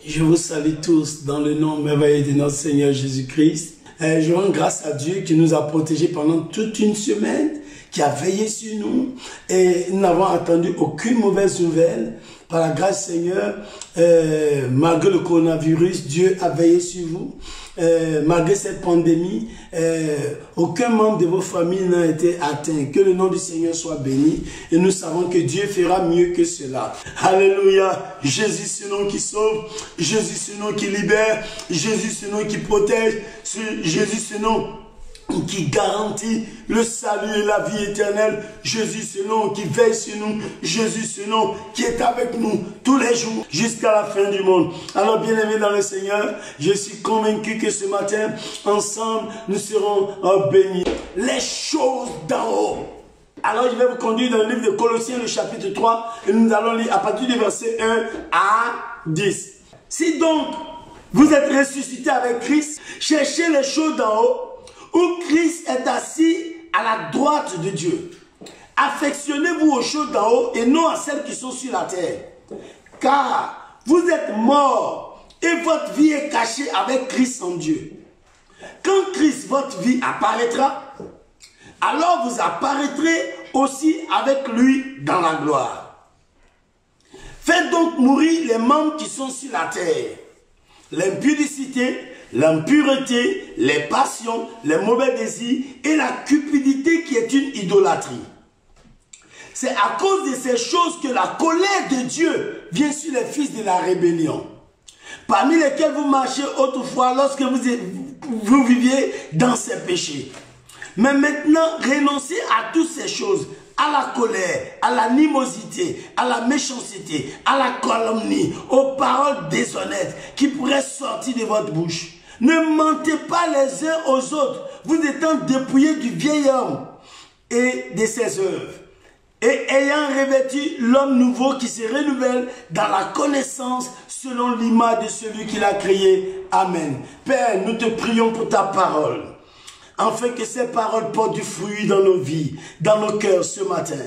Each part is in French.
Je vous salue tous dans le nom merveilleux de notre Seigneur Jésus-Christ. Je rends grâce à Dieu qui nous a protégés pendant toute une semaine, qui a veillé sur nous et nous n'avons entendu aucune mauvaise nouvelle. Par la grâce du Seigneur, malgré le coronavirus, Dieu a veillé sur vous. Malgré cette pandémie, aucun membre de vos familles n'a été atteint. Que le nom du Seigneur soit béni. Et nous savons que Dieu fera mieux que cela. Alléluia. Jésus, ce nom qui sauve. Jésus, ce nom qui libère. Jésus, ce nom qui protège. Jésus, ce nom qui garantit le salut et la vie éternelle. Jésus, ce nom qui veille sur nous. Jésus, ce nom qui est avec nous tous les jours jusqu'à la fin du monde. Alors, bien-aimés dans le Seigneur, je suis convaincu que ce matin, ensemble, nous serons bénis. Les choses d'en haut. Alors, je vais vous conduire dans le livre de Colossiens, le chapitre 3, et nous allons lire à partir du verset 1 à 10. Si donc, vous êtes ressuscités avec Christ, cherchez les choses d'en haut, où Christ est assis à la droite de Dieu. Affectionnez-vous aux choses d'en haut et non à celles qui sont sur la terre. Car vous êtes morts et votre vie est cachée avec Christ en Dieu. Quand Christ, votre vie, apparaîtra, alors vous apparaîtrez aussi avec lui dans la gloire. Faites donc mourir les membres qui sont sur la terre. L'impudicité, l'impureté, les passions, les mauvais désirs et la cupidité qui est une idolâtrie. C'est à cause de ces choses que la colère de Dieu vient sur les fils de la rébellion, parmi lesquels vous marchiez autrefois lorsque vous viviez dans ces péchés. Mais maintenant, renoncez à toutes ces choses, à la colère, à l'animosité, à la méchanceté, à la calomnie, aux paroles déshonnêtes qui pourraient sortir de votre bouche. Ne mentez pas les uns aux autres, vous étant dépouillés du vieil homme et de ses œuvres, et ayant revêtu l'homme nouveau qui se renouvelle dans la connaissance selon l'image de celui qui l'a créé. Amen. Père, nous te prions pour ta parole, afin que ces paroles portent du fruit dans nos vies, dans nos cœurs ce matin.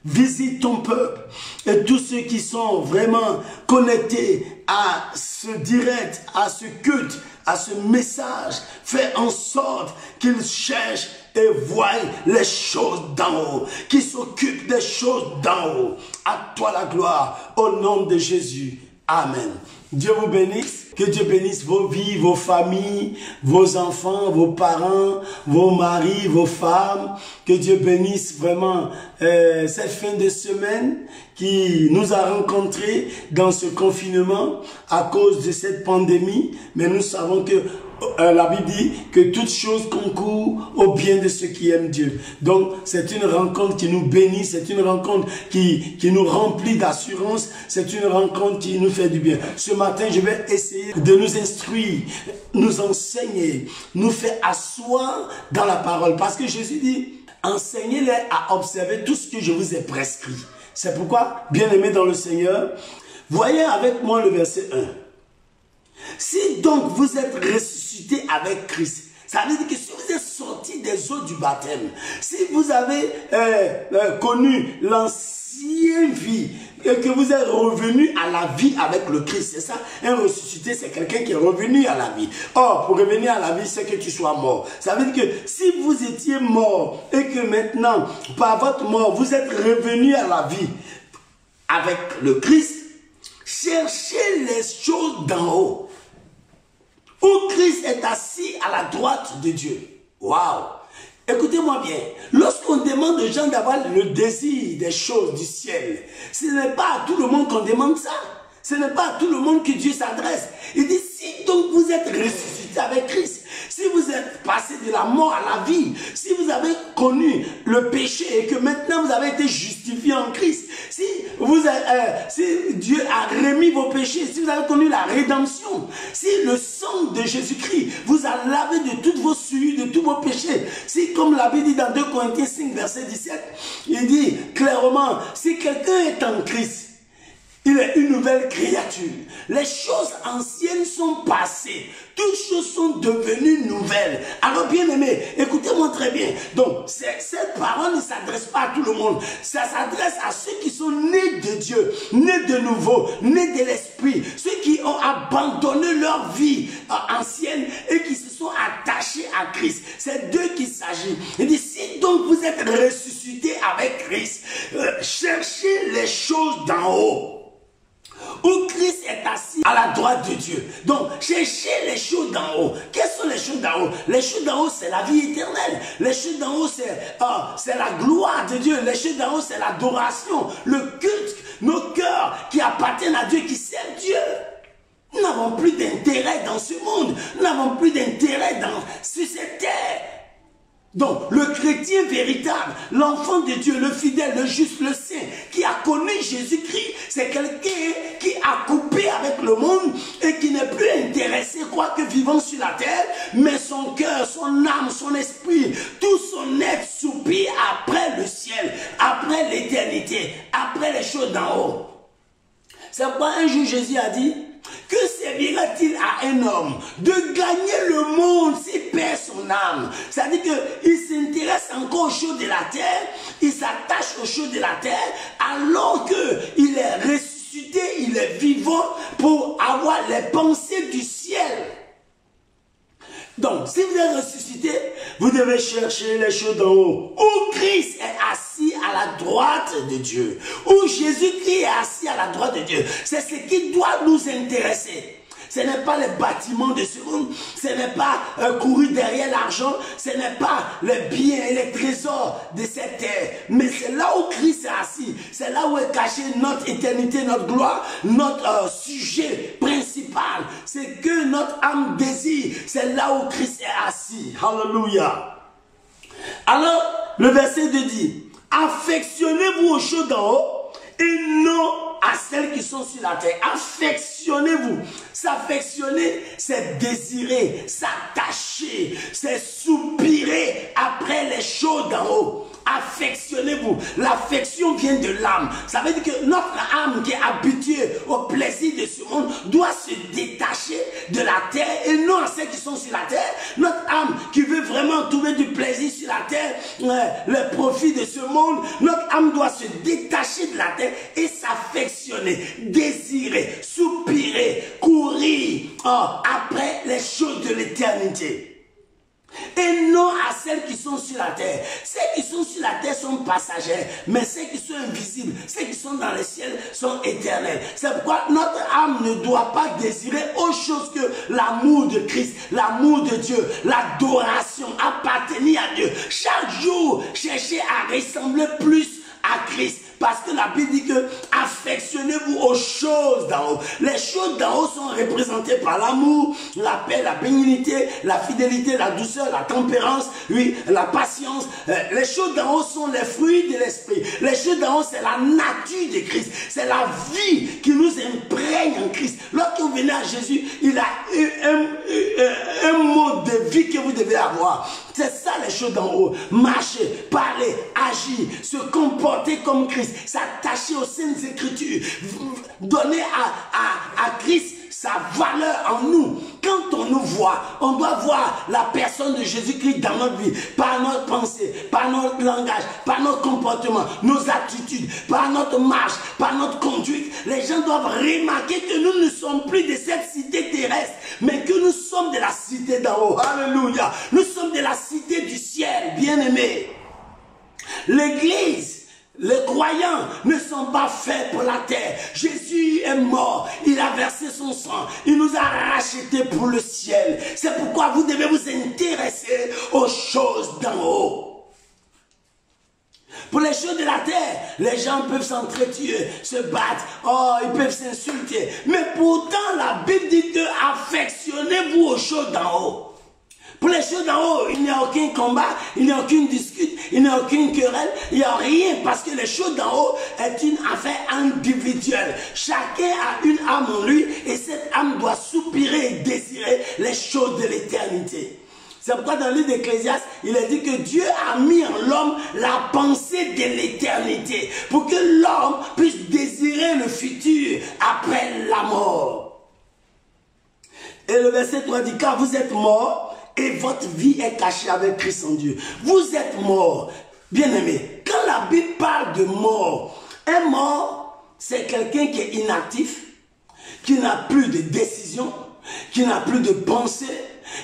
Visite ton peuple et tous ceux qui sont vraiment connectés à ce direct, à ce culte, à ce message. Fais en sorte qu'ils cherchent et voient les choses d'en haut, qu'ils s'occupent des choses d'en haut. À toi la gloire, au nom de Jésus. Amen. Dieu vous bénisse. Que Dieu bénisse vos vies, vos familles, vos enfants, vos parents, vos maris, vos femmes. Que Dieu bénisse vraiment cette fin de semaine qui nous a rencontrés dans ce confinement à cause de cette pandémie. Mais nous savons que la Bible dit que toute chose concourt au bien de ceux qui aiment Dieu. Donc, c'est une rencontre qui nous bénit, c'est une rencontre qui nous remplit d'assurance, c'est une rencontre qui nous fait du bien. Ce matin, je vais essayer de nous instruire, nous enseigner, nous faire asseoir dans la parole. Parce que Jésus dit, enseignez-les à observer tout ce que je vous ai prescrit. C'est pourquoi, bien-aimés dans le Seigneur, voyez avec moi le verset 1. Si donc vous êtes ressuscité avec Christ, ça veut dire que si vous êtes sorti des eaux du baptême, si vous avez connu l'ancienne vie et que vous êtes revenu à la vie avec le Christ, c'est ça, un ressuscité, c'est quelqu'un qui est revenu à la vie. Or, pour revenir à la vie, c'est que tu sois mort. Ça veut dire que si vous étiez mort et que maintenant, par votre mort, vous êtes revenu à la vie avec le Christ, cherchez les choses d'en haut, où Christ est assis à la droite de Dieu. Waouh! Écoutez-moi bien, lorsqu'on demande aux gens d'avoir le désir des choses du ciel, ce n'est pas à tout le monde qu'on demande ça. Ce n'est pas à tout le monde que Dieu s'adresse. Il dit, si donc vous êtes ressuscité avec Christ, si vous êtes passé de la mort à la vie, si vous avez connu le péché et que maintenant vous avez été justifié en Christ, si Dieu a remis vos péchés, si vous avez connu la rédemption, si le sang de Jésus-Christ vous a lavé de toutes vos souillures, de tous vos péchés, si comme la Bible dit dans 2 Corinthiens 5, verset 17, il dit clairement, si quelqu'un est en Christ, Il est une nouvelle créature. Les choses anciennes sont passées. Toutes choses sont devenues nouvelles. Alors bien aimé, écoutez-moi très bien. Donc, cette parole ne s'adresse pas à tout le monde. Ça s'adresse à ceux qui sont nés de Dieu, nés de nouveau, nés de l'Esprit. Ceux qui ont abandonné leur vie ancienne et qui se sont attachés à Christ. C'est d'eux qu'il s'agit. Il dit, si donc vous êtes ressuscités avec Christ, cherchez les choses d'en haut, où Christ est assis à la droite de Dieu. Donc, cherchez les choses d'en haut. Quelles sont les choses d'en haut? Les choses d'en haut, c'est la vie éternelle. Les choses d'en haut, c'est la gloire de Dieu. Les choses d'en haut, c'est l'adoration, le culte, nos cœurs qui appartiennent à Dieu, qui servent Dieu. Nous n'avons plus d'intérêt dans ce monde. Nous n'avons plus d'intérêt sur cette terre. Donc, le chrétien véritable, l'enfant de Dieu, le fidèle, le juste, le saint, qui a connu Jésus-Christ, c'est quelqu'un qui a coupé avec le monde et qui n'est plus intéressé, quoique vivant sur la terre, mais son cœur, son âme, son esprit, tout son être soupire après le ciel, après l'éternité, après les choses d'en haut. C'est pourquoi un jour Jésus a dit, que servira-t-il à un homme de gagner le monde s'il perd son âme? C'est-à-dire qu'il s'intéresse encore aux choses de la terre, il s'attache aux choses de la terre, alors qu'il est ressuscité, il est vivant pour avoir les pensées du ciel. Donc, si vous êtes ressuscité, vous devez chercher les choses d'en haut, où Christ est assis à la droite de Dieu, où Jésus-Christ est assis à la droite de Dieu. C'est ce qui doit nous intéresser. Ce n'est pas les bâtiments de ce monde, ce n'est pas courir derrière l'argent, ce n'est pas les biens et les trésors de cette terre. Mais c'est là où Christ est assis, c'est là où est cachée notre éternité, notre gloire, notre sujet principal. C'est que notre âme désire, c'est là où Christ est assis. Alléluia. Alors, le verset 2 dit, affectionnez-vous aux choses d'en haut et non à celles qui sont sur la terre. Affectionnez-vous. S'affectionner, c'est désirer, s'attacher, c'est soupirer après les choses d'en haut. Affectionnez-vous. L'affection vient de l'âme. Ça veut dire que notre âme qui est habituée au plaisir de ce monde doit se détacher de la terre et non à ceux qui sont sur la terre. Notre âme qui veut vraiment trouver du plaisir sur la terre, le profit de ce monde, notre âme doit se détacher de la terre et s'affectionner, désirer, soupirer, courir après les choses de l'éternité. Et non à celles qui sont sur la terre. Celles qui sont sur la terre sont passagères, mais celles qui sont invisibles, celles qui sont dans le ciel sont éternelles. C'est pourquoi notre âme ne doit pas désirer autre chose que l'amour de Christ, l'amour de Dieu, l'adoration, appartenir à Dieu. Chaque jour, chercher à ressembler plus à Christ. Parce que la Bible dit que affectionnez-vous aux choses d'en haut. Les choses d'en haut sont représentées par l'amour, la paix, la bénignité, la fidélité, la douceur, la tempérance, oui, la patience. Les choses d'en haut sont les fruits de l'esprit. Les choses d'en haut, c'est la nature de Christ. C'est la vie qui nous imprègne en Christ. Lorsque vous venez à Jésus, il a un mode de vie que vous devez avoir. C'est ça les choses d'en haut. Marcher, parler, agir, se comporter comme Christ, s'attacher aux saintes écritures, donner à Christ sa valeur en nous. Quand on nous voit, on doit voir la personne de Jésus-Christ dans notre vie, par notre pensée, par notre langage, par notre comportement, nos attitudes, par notre marche, par notre conduite. Les gens doivent remarquer que nous ne sommes plus de cette cité terrestre, mais que nous sommes de la cité d'en haut. Alléluia. Nous sommes de la cité du ciel, bien-aimés. L'Église, les croyants ne sont pas faits pour la terre. Jésus est mort, il a versé son sang, il nous a rachetés pour le ciel. C'est pourquoi vous devez vous intéresser aux choses d'en haut. Pour les choses de la terre, les gens peuvent s'entretuer, se battre, ils peuvent s'insulter. Mais pourtant, la Bible dit que affectionnez-vous aux choses d'en haut. Pour les choses d'en haut, il n'y a aucun combat, il n'y a aucune dispute, il n'y a aucune querelle, il n'y a rien, parce que les choses d'en haut est une affaire individuelle. Chacun a une âme en lui et cette âme doit soupirer et désirer les choses de l'éternité. C'est pourquoi dans le livre d'Ecclésiaste, il est dit que Dieu a mis en l'homme la pensée de l'éternité pour que l'homme puisse désirer le futur après la mort. Et le verset 3 dit, car vous êtes morts et votre vie est cachée avec Christ en Dieu. Vous êtes morts. Bien-aimés, quand la Bible parle de mort, un mort, c'est quelqu'un qui est inactif, qui n'a plus de décision, qui n'a plus de pensée,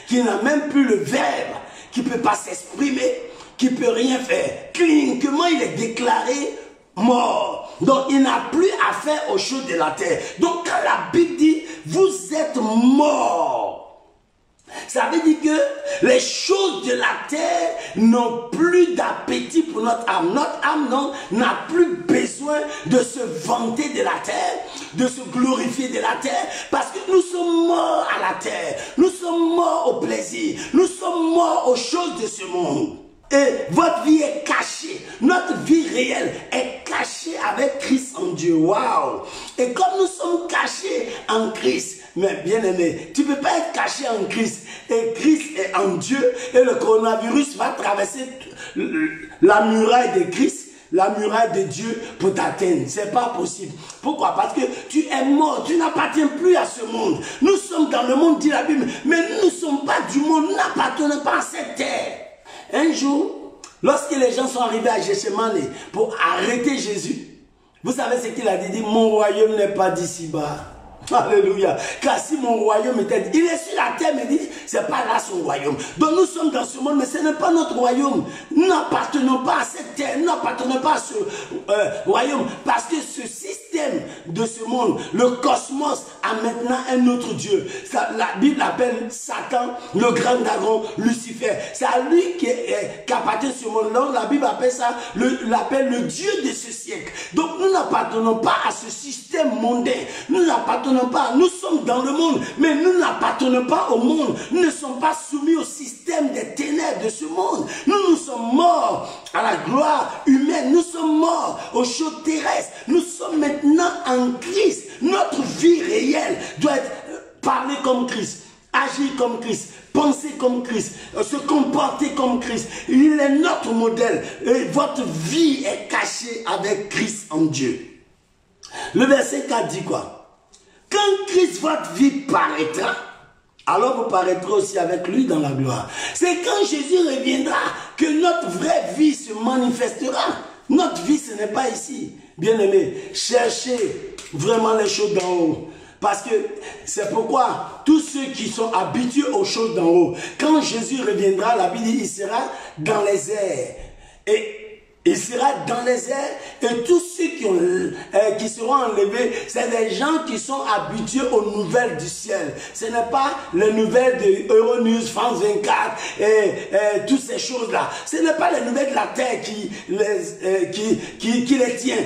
qui n'a même plus le verbe, qui ne peut pas s'exprimer, qui ne peut rien faire. Cliniquement, il est déclaré mort. Donc, il n'a plus affaire aux choses de la terre. Donc, quand la Bible dit, vous êtes morts, ça veut dire que les choses de la terre n'ont plus d'appétit pour notre âme. Notre âme n'a plus besoin de se vanter de la terre, de se glorifier de la terre, parce que nous sommes morts à la terre, nous sommes morts au plaisir, nous sommes morts aux choses de ce monde. Et votre vie est cachée, notre vie réelle est cachée avec Christ en Dieu. Waouh! Et comme nous sommes cachés en Christ, mais bien aimé, tu ne peux pas être caché en Christ et Christ est en Dieu et le coronavirus va traverser la muraille de Christ, la muraille de Dieu pour t'atteindre. C'est pas possible. Pourquoi? Parce que tu es mort, tu n'appartiens plus à ce monde. Nous sommes dans le monde, dit la Bible, mais nous ne sommes pas du monde, nous n'appartenons pas à cette terre. Un jour, lorsque les gens sont arrivés à Gethsémani pour arrêter Jésus, vous savez ce qu'il a dit? Il dit, mon royaume n'est pas d'ici-bas. Alléluia. Car si mon royaume était... Il est sur la terre, mais dit, c'est pas là son royaume. Donc nous sommes dans ce monde, mais ce n'est pas notre royaume. Nous n'appartenons pas à cette terre, nous n'appartenons pas à ce royaume. Parce que ce système de ce monde, le cosmos, a maintenant un autre Dieu. Ça, la Bible appelle Satan, le grand dragon, Lucifer. C'est à lui qui appartient ce monde. Donc la Bible appelle ça, l'appelle le Dieu de ce siècle. Donc nous n'appartenons pas à ce système mondain. Nous n'appartenons pas, nous sommes dans le monde, mais nous n'appartenons pas au monde. Nous ne sommes pas soumis au système des ténèbres de ce monde. Nous sommes morts à la gloire humaine. Nous sommes morts aux choses terrestres. Nous sommes maintenant en Christ. Notre vie réelle doit être parler comme Christ, agir comme Christ, penser comme Christ, se comporter comme Christ. Il est notre modèle. Et votre vie est cachée avec Christ en Dieu. Le verset 4 dit quoi? Quand Christ, votre vie, paraîtra, alors vous paraîtrez aussi avec lui dans la gloire. C'est quand Jésus reviendra que notre vraie vie se manifestera. Notre vie, ce n'est pas ici. Bien-aimés, cherchez vraiment les choses d'en haut. Parce que c'est pourquoi tous ceux qui sont habitués aux choses d'en haut, quand Jésus reviendra, la Bible dit, il sera dans les airs. Et il sera dans les airs et tous ceux qui seront enlevés, c'est des gens qui sont habitués aux nouvelles du ciel. Ce n'est pas les nouvelles de Euronews, France 24 et toutes ces choses-là. Ce n'est pas les nouvelles de la terre qui les tient.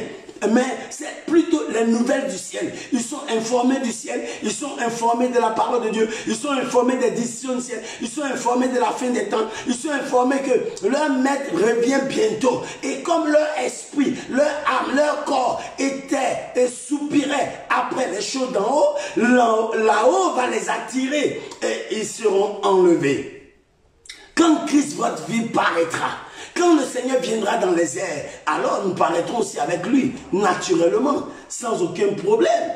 Mais c'est plutôt les nouvelles du ciel. Ils sont informés du ciel, ils sont informés de la parole de Dieu, ils sont informés des décisions du ciel, ils sont informés de la fin des temps, ils sont informés que leur maître revient bientôt. Et comme leur esprit, leur âme, leur corps était et soupirait après les choses d'en haut, là-haut va les attirer et ils seront enlevés. Quand Christ, votre vie, paraîtra, quand le Seigneur viendra dans les airs, alors nous paraîtrons aussi avec lui, naturellement, sans aucun problème.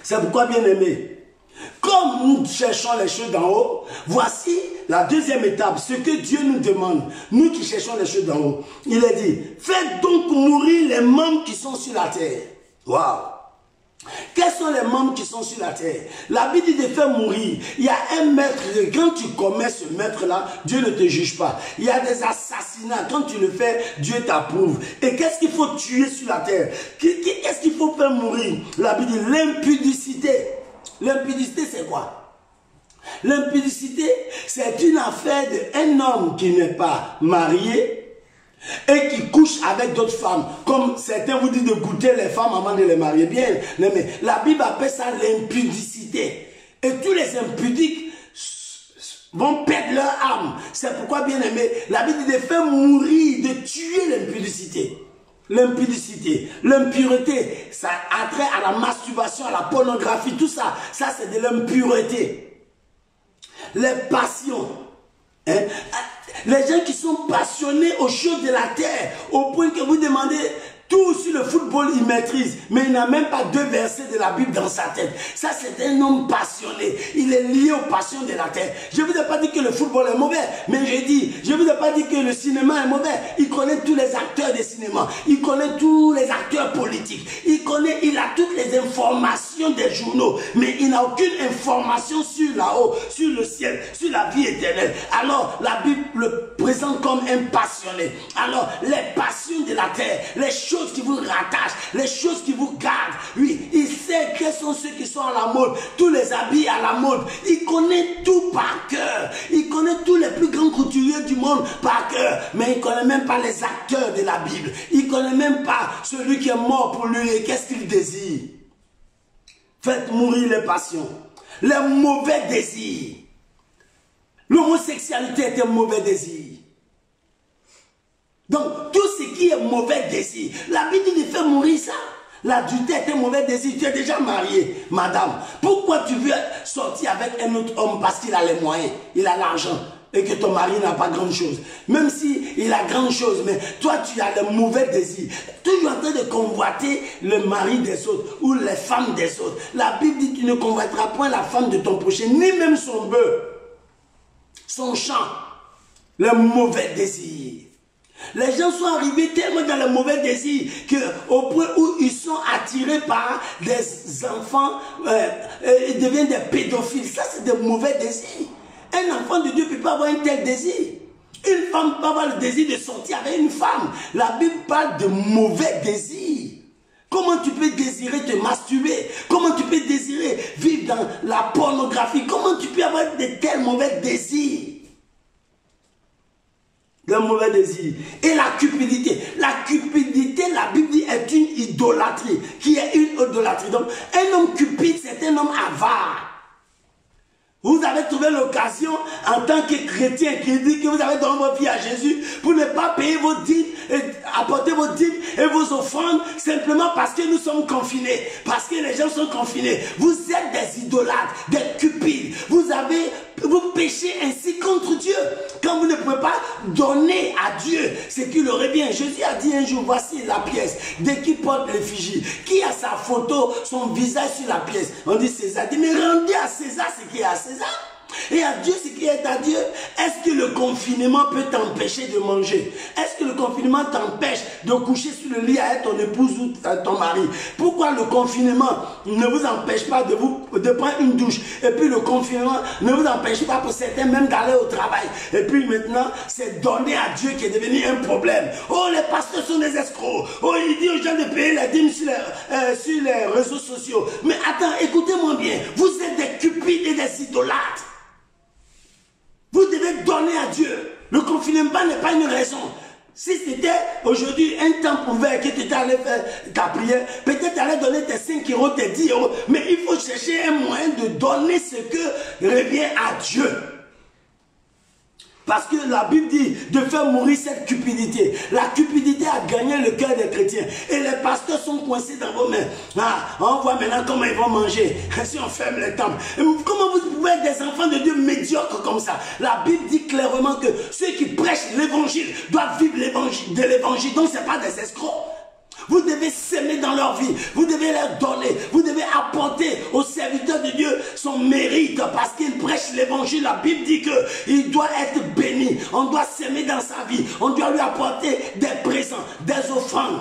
C'est pourquoi, bien aimé, comme nous cherchons les choses d'en haut, voici la deuxième étape, ce que Dieu nous demande, nous qui cherchons les choses d'en haut. Il est dit, faites donc mourir les membres qui sont sur la terre. Waouh! Quels sont les membres qui sont sur la terre? La Bible dit de faire mourir. Il y a un maître, quand tu commets ce maître-là, Dieu ne te juge pas. Il y a des assassinats, quand tu le fais, Dieu t'approuve. Et qu'est-ce qu'il faut tuer sur la terre? Qu'est-ce qu'il faut faire mourir? La Bible dit l'impudicité. L'impudicité, c'est quoi? L'impudicité, c'est une affaire d'un homme qui n'est pas marié et qui couche avec d'autres femmes. Comme certains vous disent de goûter les femmes avant de les marier. Bien, mais la Bible appelle ça l'impudicité. Et tous les impudiques vont perdre leur âme. C'est pourquoi, bien aimé, la Bible dit de faire mourir, de tuer l'impudicité. L'impudicité, l'impureté, ça a trait à la masturbation, à la pornographie, tout ça. Ça, c'est de l'impureté. les passions. Hein? Les gens qui sont passionnés aux choses de la terre, au point que vous demandez tout sur le football, il maîtrise, mais il n'a même pas 2 versets de la Bible dans sa tête. Ça, c'est un homme passionné. Il est lié aux passions de la terre. Je ne vous ai pas dit que le football est mauvais, mais je ne vous ai pas dit que le cinéma est mauvais. Il connaît tous les acteurs de cinéma. Il connaît tous les acteurs politiques. Il a toutes les informations des journaux, mais il n'a aucune information sur là-haut, sur le ciel, sur la vie éternelle. Alors, la Bible le présente comme un passionné. Alors, les passions de la terre, les choses qui vous rattachent, les choses qui vous gardent. Oui, il sait quels sont ceux qui sont à la mode, tous les habits à la mode. Il connaît tout par cœur. Il connaît tous les plus grands couturiers du monde par cœur. Mais il ne connaît même pas les acteurs de la Bible. Il ne connaît même pas celui qui est mort pour lui et qu'est-ce qu'il désire. Faites mourir les passions, les mauvais désirs. L'homosexualité est un mauvais désir. Donc, tout ce qui est mauvais désir, la Bible dit de faire mourir ça. L'adultère est un mauvais désir. Tu es déjà mariée, madame. Pourquoi tu veux sortir avec un autre homme parce qu'il a les moyens, il a l'argent et que ton mari n'a pas grand chose? Même s'il a grand chose, mais toi tu as le mauvais désir. Toujours en train de convoiter le mari des autres ou les femmes des autres. La Bible dit que tu ne convoiteras point la femme de ton prochain, ni même son bœuf, son champ. Le mauvais désir. Les gens sont arrivés tellement dans le mauvais désir qu'au point où ils sont attirés par des enfants, ils deviennent des pédophiles. Ça, c'est des mauvais désirs. Un enfant de Dieu ne peut pas avoir un tel désir. Une femme peut avoir le désir de sortir avec une femme. La Bible parle de mauvais désirs. Comment tu peux désirer te masturber? Comment tu peux désirer vivre dans la pornographie? Comment tu peux avoir de tels mauvais désirs? Le mauvais désir et la cupidité. La cupidité, la Bible dit, est une idolâtrie. Qui est une idolâtrie? Donc, un homme cupide, c'est un homme avare. Vous avez trouvé l'occasion en tant que chrétien qui dit que vous avez donné votre vie à Jésus pour ne pas payer vos dîmes, apporter vos dîmes et vos offrandes simplement parce que nous sommes confinés, parce que les gens sont confinés. Vous êtes des idolâtres, des cupides. Vous péchez ainsi contre Dieu. Quand vous ne pouvez pas donner à Dieu ce qu'il aurait bien. Jésus a dit un jour, voici la pièce. Dès qu'il porte l'effigie, qui a sa photo, son visage sur la pièce? On dit César. Il dit, mais rendez à César ce qui est à César. Et à Dieu ce qui est à Dieu. Est-ce que le confinement peut t'empêcher de manger? Est-ce que le confinement t'empêche de coucher sur le lit avec ton épouse ou ton mari? Pourquoi le confinement ne vous empêche pas de prendre une douche? Et puis le confinement ne vous empêche pas pour certains même d'aller au travail. Et puis maintenant, c'est donner à Dieu qui est devenu un problème. Oh, les pasteurs sont des escrocs. Oh, il dit aux gens de payer la dîme sur les réseaux sociaux. Mais attends, écoutez-moi bien. Vous êtes des cupides et des idolâtres. Vous devez donner à Dieu. Le confinement n'est pas une raison. Si c'était aujourd'hui un temps ouvert que tu allais faire ta prière, peut-être tu allais donner tes 5 euros, tes 10 euros, mais il faut chercher un moyen de donner ce que revient à Dieu. Parce que la Bible dit de faire mourir cette cupidité. La cupidité a gagné le cœur des chrétiens. Et les pasteurs sont coincés dans vos mains. Ah, on voit maintenant comment ils vont manger. Si on ferme les temples. Comment vous pouvez être des enfants de Dieu médiocres comme ça? La Bible dit clairement que ceux qui prêchent l'évangile doivent vivre de l'évangile. Donc ce n'est pas des escrocs. Vous devez s'aimer dans leur vie. Vous devez leur donner. Vous devez apporter au serviteur de Dieu son mérite parce qu'il prêche l'évangile. La Bible dit qu'il doit être béni. On doit s'aimer dans sa vie. On doit lui apporter des présents, des offrandes.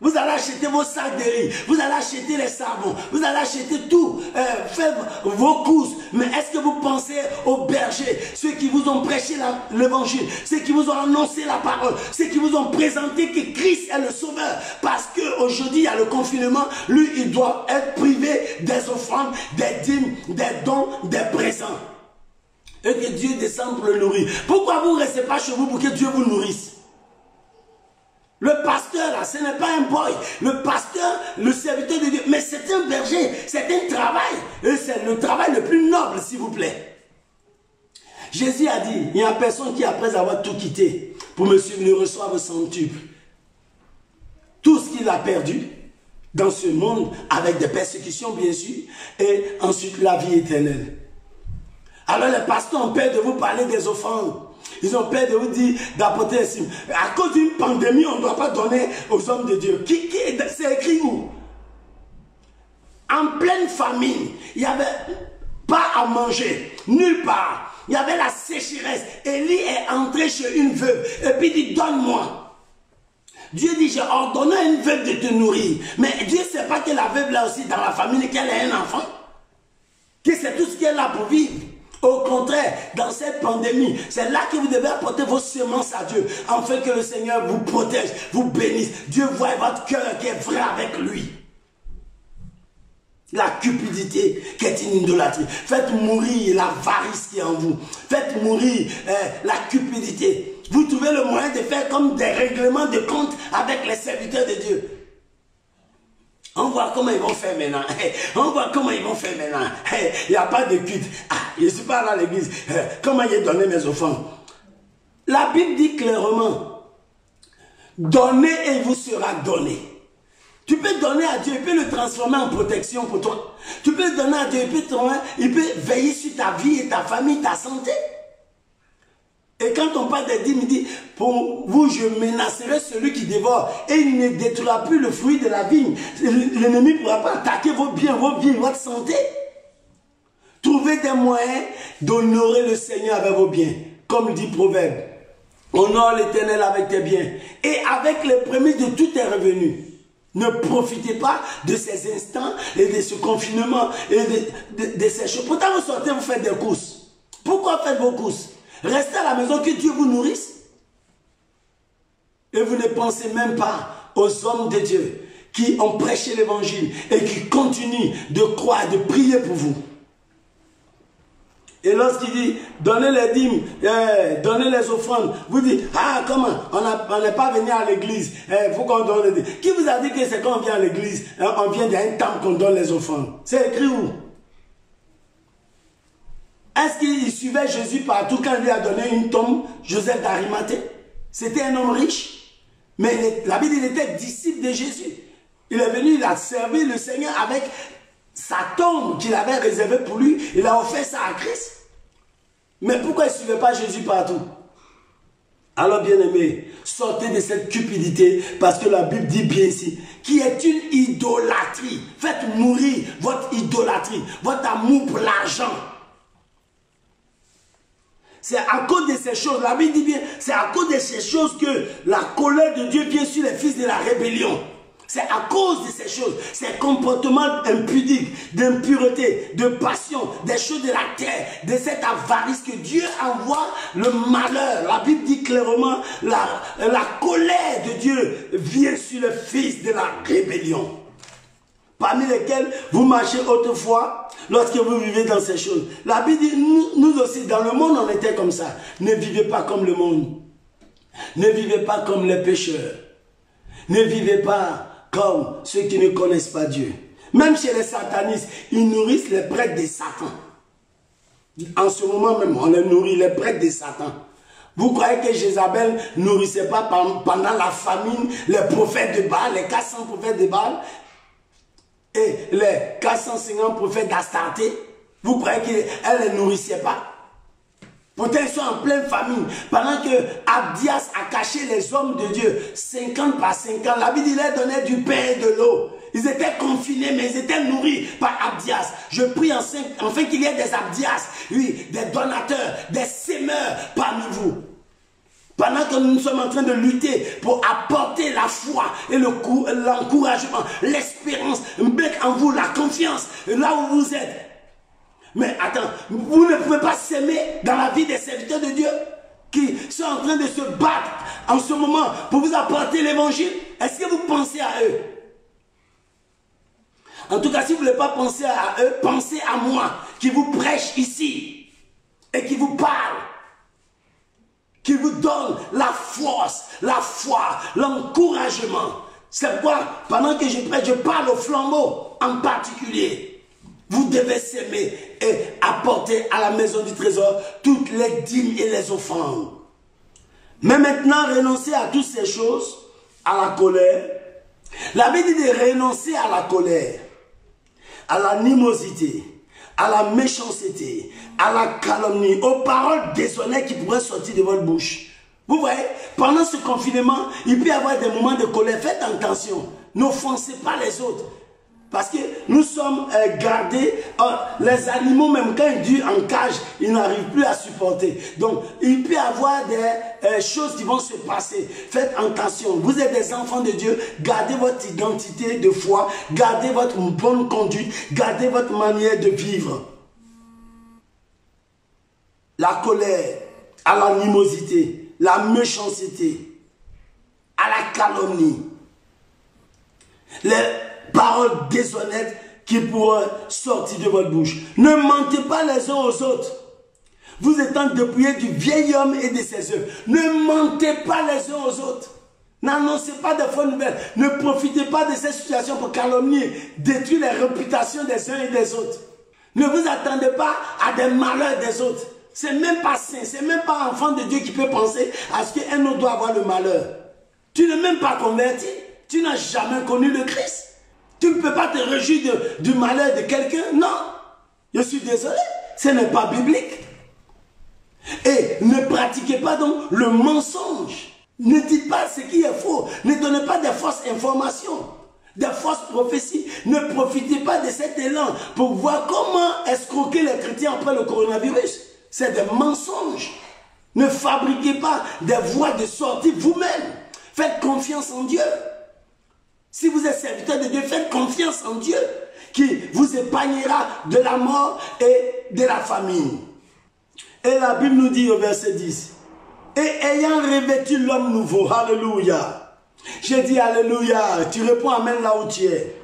Vous allez acheter vos sacs de riz, vous allez acheter les savons, vous allez acheter tout, faire vos courses. Mais est-ce que vous pensez aux bergers, ceux qui vous ont prêché l'évangile, ceux qui vous ont annoncé la parole, ceux qui vous ont présenté que Christ est le sauveur? Parce qu'aujourd'hui, il y a le confinement, lui, il doit être privé des offrandes, des dîmes, des dons, des présents. Et que Dieu descende pour le nourrir. Pourquoi vous ne restez pas chez vous pour que Dieu vous nourrisse? Le pasteur, là, ce n'est pas un boy. Le pasteur, le serviteur de Dieu, mais c'est un berger, c'est un travail. Et c'est le travail le plus noble, s'il vous plaît. Jésus a dit, il n'y a personne qui, après avoir tout quitté, pour me suivre, ne reçoive centuple. Tout ce qu'il a perdu dans ce monde, avec des persécutions, bien sûr, et ensuite la vie éternelle. Alors les pasteurs ont peur de vous parler des offrandes. Ils ont peur de vous dire d'apporter un signe. À cause d'une pandémie, on ne doit pas donner aux hommes de Dieu. C'est écrit où? En pleine famine, il n'y avait pas à manger, nulle part. Il y avait la sécheresse. Élie est entré chez une veuve et puis il dit, donne-moi. Dieu dit, j'ai ordonné à une veuve de te nourrir. Mais Dieu ne sait pas que la veuve là aussi dans la famille, qu'elle ait un enfant. Que c'est tout ce qu'elle a pour vivre. Au contraire, dans cette pandémie, c'est là que vous devez apporter vos semences à Dieu, afin que le Seigneur vous protège, vous bénisse. Dieu voit votre cœur qui est vrai avec lui. La cupidité qui est une idolâtrie. Faites mourir l'avarice qui est en vous. Faites mourir la cupidité. Vous trouvez le moyen de faire comme des règlements de compte avec les serviteurs de Dieu. On voit comment ils vont faire maintenant. On voit comment ils vont faire maintenant. Il n'y a pas de culte. Ah, je ne suis pas là à l'église. Comment j'ai donné mes offrandes? La Bible dit clairement, donnez et il vous sera donné. Tu peux donner à Dieu, il peut le transformer en protection pour toi. Tu peux le donner à Dieu, il peut veiller sur ta vie et ta famille, ta santé. Et quand on parle des dîmes, il dit, pour vous, je menacerai celui qui dévore. Et il ne détruira plus le fruit de la vigne. L'ennemi ne pourra pas attaquer vos biens, votre santé. Trouvez des moyens d'honorer le Seigneur avec vos biens. Comme dit Proverbe, honore l'Éternel avec tes biens. Et avec les prémices de tous tes revenus. Ne profitez pas de ces instants et de ce confinement et de ces choses. Pourtant, vous sortez, vous faites des courses. Pourquoi faites vos courses? Restez à la maison, que Dieu vous nourrisse. Et vous ne pensez même pas aux hommes de Dieu qui ont prêché l'évangile et qui continuent de croire, de prier pour vous. Et lorsqu'il dit, donnez les dîmes, donnez les offrandes, vous dites, ah comment, on n'est pas venu à l'église, il faut qu'on donne les dîmes. Qui vous a dit que c'est quand on vient à l'église, on vient d'un temple qu'on donne les offrandes? C'est écrit où? Est-ce qu'il suivait Jésus partout quand il lui a donné une tombe, Joseph d'Arimathée? C'était un homme riche. Mais la Bible, il était disciple de Jésus. Il est venu, il a servi le Seigneur avec sa tombe qu'il avait réservée pour lui. Il a offert ça à Christ. Mais pourquoi il ne suivait pas Jésus partout? Alors bien aimé, sortez de cette cupidité parce que la Bible dit bien ici, qui est une idolâtrie. Faites mourir votre idolâtrie, votre amour pour l'argent. C'est à cause de ces choses, la Bible dit bien, c'est à cause de ces choses que la colère de Dieu vient sur les fils de la rébellion. C'est à cause de ces choses, ces comportements impudiques, d'impureté, de passion, des choses de la terre, de cette avarice que Dieu envoie le malheur. La Bible dit clairement, la colère de Dieu vient sur les fils de la rébellion. Parmi lesquels vous marchez autrefois lorsque vous vivez dans ces choses. La Bible dit, nous aussi, dans le monde, on était comme ça. Ne vivez pas comme le monde. Ne vivez pas comme les pécheurs. Ne vivez pas comme ceux qui ne connaissent pas Dieu. Même chez les satanistes, ils nourrissent les prêtres de Satan. En ce moment même, on les nourrit, les prêtres de Satan. Vous croyez que Jézabel ne nourrissait pas pendant la famine les prophètes de Baal, les 400 prophètes de Baal et les 450 prophètes d'Astarté? Vous croyez qu'elle ne les nourrissait pas? Pourtant, ils sont en pleine famine. Pendant que Abdias a caché les hommes de Dieu, 50 par 50, la Bible, il leur donnait du pain et de l'eau. Ils étaient confinés, mais ils étaient nourris par Abdias. Je prie enfin qu'il y ait des Abdias, oui, des donateurs, des sémeurs parmi vous. Pendant que nous sommes en train de lutter pour apporter la foi et l'encouragement, l'espérance, mettre en vous la confiance, là où vous êtes. Mais attends, vous ne pouvez pas s'aimer dans la vie des serviteurs de Dieu qui sont en train de se battre en ce moment pour vous apporter l'évangile. Est-ce que vous pensez à eux? En tout cas, si vous ne voulez pas penser à eux, pensez à moi qui vous prêche ici et qui vous parle, qui vous donne la force, la foi, l'encouragement. C'est pourquoi, pendant que je prêche, je parle au flambeau en particulier. Vous devez s'aimer et apporter à la maison du trésor toutes les dîmes et les offrandes. Mais maintenant, renoncez à toutes ces choses, à la colère. La Bible dit de renoncer à la colère, à l'animosité, à la méchanceté, à la calomnie, aux paroles déshonnêtes qui pourraient sortir de votre bouche. Vous voyez, pendant ce confinement, il peut y avoir des moments de colère. Faites attention, n'offensez pas les autres. Parce que nous sommes gardés, les animaux même quand ils durent en cage, ils n'arrivent plus à supporter. Donc il peut y avoir des choses qui vont se passer. Faites attention, vous êtes des enfants de Dieu, gardez votre identité de foi, gardez votre bonne conduite, gardez votre manière de vivre. La colère, à l'animosité, la méchanceté, à la calomnie, les paroles déshonnêtes qui pourraient sortir de votre bouche. Ne mentez pas les uns aux autres. Vous étant dépouillés du vieil homme et de ses œuvres. Ne mentez pas les uns aux autres. N'annoncez pas de fausses nouvelles. Ne profitez pas de cette situation pour calomnier, détruire les réputations des uns et des autres. Ne vous attendez pas à des malheurs des autres. C'est même pas saint, c'est même pas enfant de Dieu qui peut penser à ce qu'un autre doit avoir le malheur. Tu n'es même pas converti. Tu n'as jamais connu le Christ. Tu ne peux pas te réjouir du malheur de quelqu'un. Non. Je suis désolé. Ce n'est pas biblique. Et ne pratiquez pas donc le mensonge. Ne dites pas ce qui est faux. Ne donnez pas des fausses informations, des fausses prophéties. Ne profitez pas de cet élan pour voir comment escroquer les chrétiens après le coronavirus. C'est des mensonges. Ne fabriquez pas des voies de sortie vous-même. Faites confiance en Dieu. Si vous êtes serviteur de Dieu, faites confiance en Dieu qui vous épargnera de la mort et de la famine. Et la Bible nous dit au verset 10, et ayant revêtu l'homme nouveau, alléluia. J'ai dit alléluia, tu réponds amen là où tu es.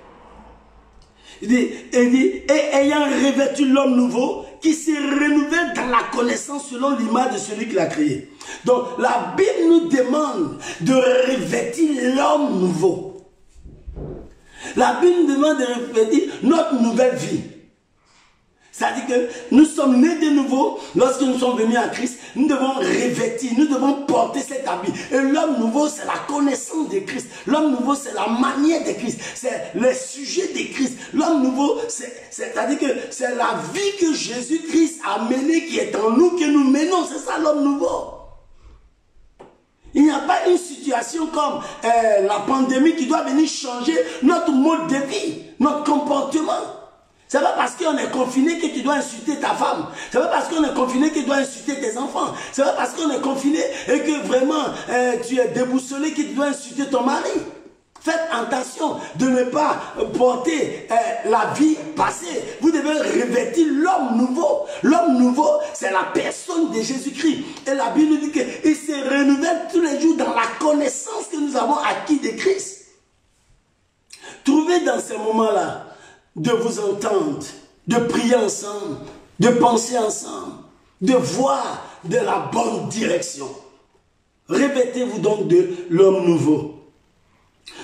Il dit, et ayant revêtu l'homme nouveau, qui se renouvelle dans la connaissance selon l'image de celui qui l'a créé. Donc la Bible nous demande de revêtir l'homme nouveau. La Bible nous demande de revêtir notre nouvelle vie. C'est-à-dire que nous sommes nés de nouveau. Lorsque nous sommes venus à Christ, nous devons revêtir, nous devons porter cet habit. Et l'homme nouveau, c'est la connaissance de Christ. L'homme nouveau, c'est la manière de Christ. C'est le sujet de Christ. L'homme nouveau, c'est-à-dire que c'est la vie que Jésus-Christ a menée, qui est en nous, que nous menons. C'est ça l'homme nouveau. Il n'y a pas une situation comme la pandémie qui doit venir changer notre mode de vie, notre comportement. Ce n'est pas parce qu'on est confiné que tu dois insulter ta femme. Ce n'est pas parce qu'on est confiné que tu dois insulter tes enfants. Ce n'est pas parce qu'on est confiné et que vraiment tu es déboussolé que tu dois insulter ton mari. Faites attention de ne pas porter la vie passée. Vous devez revêtir l'homme nouveau. L'homme nouveau, c'est la personne de Jésus-Christ. Et la Bible nous dit qu'il se renouvelle tous les jours dans la connaissance que nous avons acquis de Christ. Trouvez dans ces moments-là de vous entendre, de prier ensemble, de penser ensemble, de voir de la bonne direction. Revêtez-vous donc de l'homme nouveau,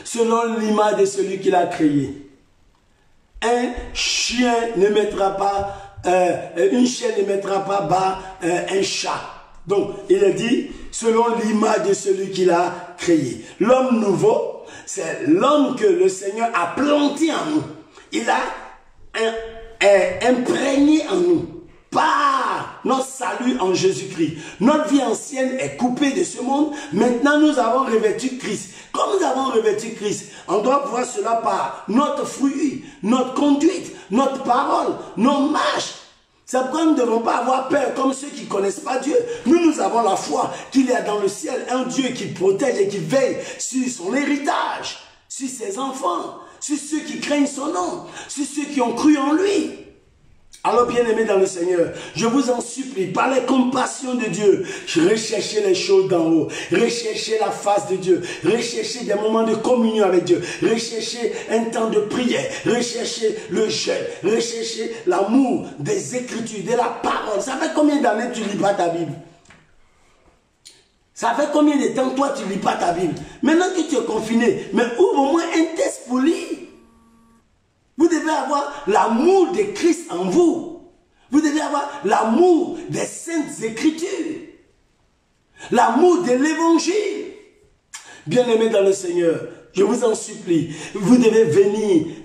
selon l'image de celui qui l'a créé. Un chien ne mettra pas, une chienne ne mettra pas bas un chat. Donc, il est dit, selon l'image de celui qui l'a créé. L'homme nouveau, c'est l'homme que le Seigneur a planté en nous. Il a imprégné en nous par notre salut en Jésus-Christ. Notre vie ancienne est coupée de ce monde. Maintenant, nous avons revêtu Christ. Comme nous avons revêtu Christ, on doit voir cela par notre fruit, notre conduite, notre parole, nos marches. C'est pourquoi nous ne devons pas avoir peur comme ceux qui ne connaissent pas Dieu. Nous avons la foi qu'il y a dans le ciel un Dieu qui protège et qui veille sur son héritage, sur ses enfants, sur ceux qui craignent son nom, sur ceux qui ont cru en lui. Alors, bien-aimés dans le Seigneur, je vous en supplie, par les compassions de Dieu, recherchez les choses d'en haut, recherchez la face de Dieu, recherchez des moments de communion avec Dieu, recherchez un temps de prière, recherchez le jeûne, recherchez l'amour des Écritures, de la parole. Ça fait combien d'années que tu ne lis pas ta Bible? Ça fait combien de temps toi tu ne lis pas ta Bible? Maintenant que tu es confiné, mais ouvre au moins un test pour lire. Vous devez avoir l'amour de Christ en vous. Vous devez avoir l'amour des saintes Écritures. L'amour de l'Évangile. Bien-aimés dans le Seigneur, je vous en supplie, vous devez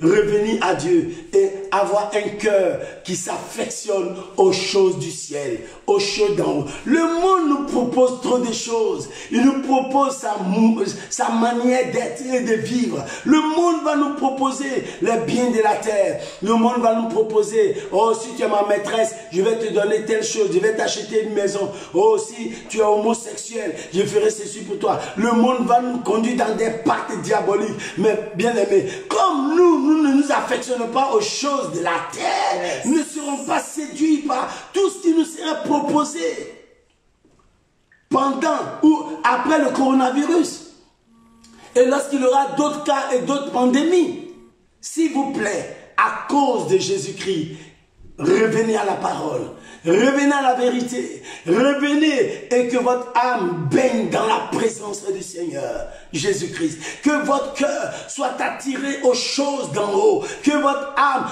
revenir à Dieu et c'est avoir un cœur qui s'affectionne aux choses du ciel, aux choses d'en haut. Le monde nous propose trop de choses. Il nous propose sa manière d'être et de vivre. Le monde va nous proposer les biens de la terre. Le monde va nous proposer, oh, si tu es ma maîtresse, je vais te donner telle chose, je vais t'acheter une maison. Oh, si tu es homosexuel, je ferai ceci pour toi. Le monde va nous conduire dans des pactes diaboliques. Mais bien aimé, comme nous ne nous affectionnons pas aux choses de la terre, nous ne serons pas séduits par tout ce qui nous sera proposé pendant ou après le coronavirus. Et lorsqu'il y aura d'autres cas et d'autres pandémies, s'il vous plaît, à cause de Jésus-Christ, revenez à la parole. Revenez à la vérité. Revenez et que votre âme baigne dans la présence du Seigneur Jésus-Christ. Que votre cœur soit attiré aux choses d'en haut. Que votre âme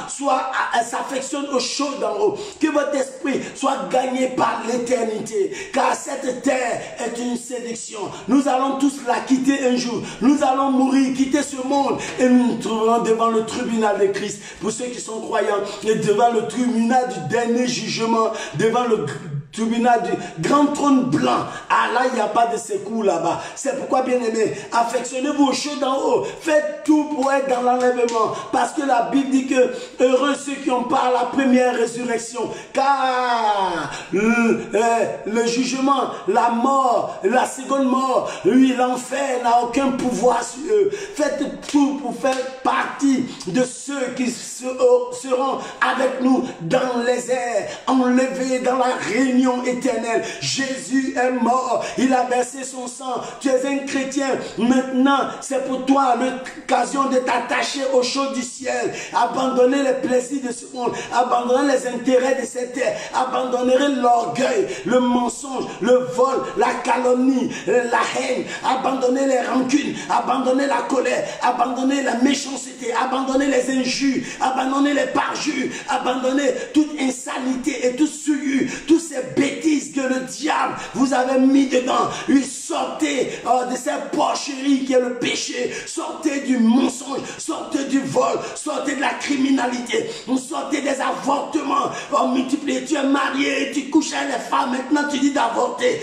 s'affectionne aux choses d'en haut. Que votre esprit soit gagné par l'éternité. Car cette terre est une séduction. Nous allons tous la quitter un jour. Nous allons mourir, quitter ce monde. Et nous nous trouverons devant le tribunal de Christ. Pour ceux qui sont croyants, et devant le tribunal du dernier jugement, devant le tribunal du grand trône blanc. Ah là, il n'y a pas de secours là-bas. C'est pourquoi, bien aimé, affectionnez-vous aux choses d'en haut. Faites tout pour être dans l'enlèvement. Parce que la Bible dit que heureux ceux qui ont pas la première résurrection. Car le jugement, la mort, la seconde mort, lui, l'enfer n'a aucun pouvoir sur eux. Faites tout pour faire partie de ceux qui seront avec nous dans les airs, enlevés dans la réunion éternelle. Jésus est mort, il a versé son sang. Tu es un chrétien. Maintenant, c'est pour toi l'occasion de t'attacher aux choses du ciel, abandonner les plaisirs de ce monde, abandonner les intérêts de cette terre, abandonner l'orgueil, le mensonge, le vol, la calomnie, la haine, abandonner les rancunes, abandonner la colère, abandonner la méchanceté, abandonner les injures, abandonner les parjures, abandonner toute insanité et tout souillure, tous ces bêtises que le diable vous avait mis dedans. Lui, sortez de cette porcherie qui est le péché, sortez du mensonge, sortez du vol, sortez de la criminalité, sortez des avortements multipliés. Tu es marié, tu couches avec les femmes, maintenant tu dis d'avorter.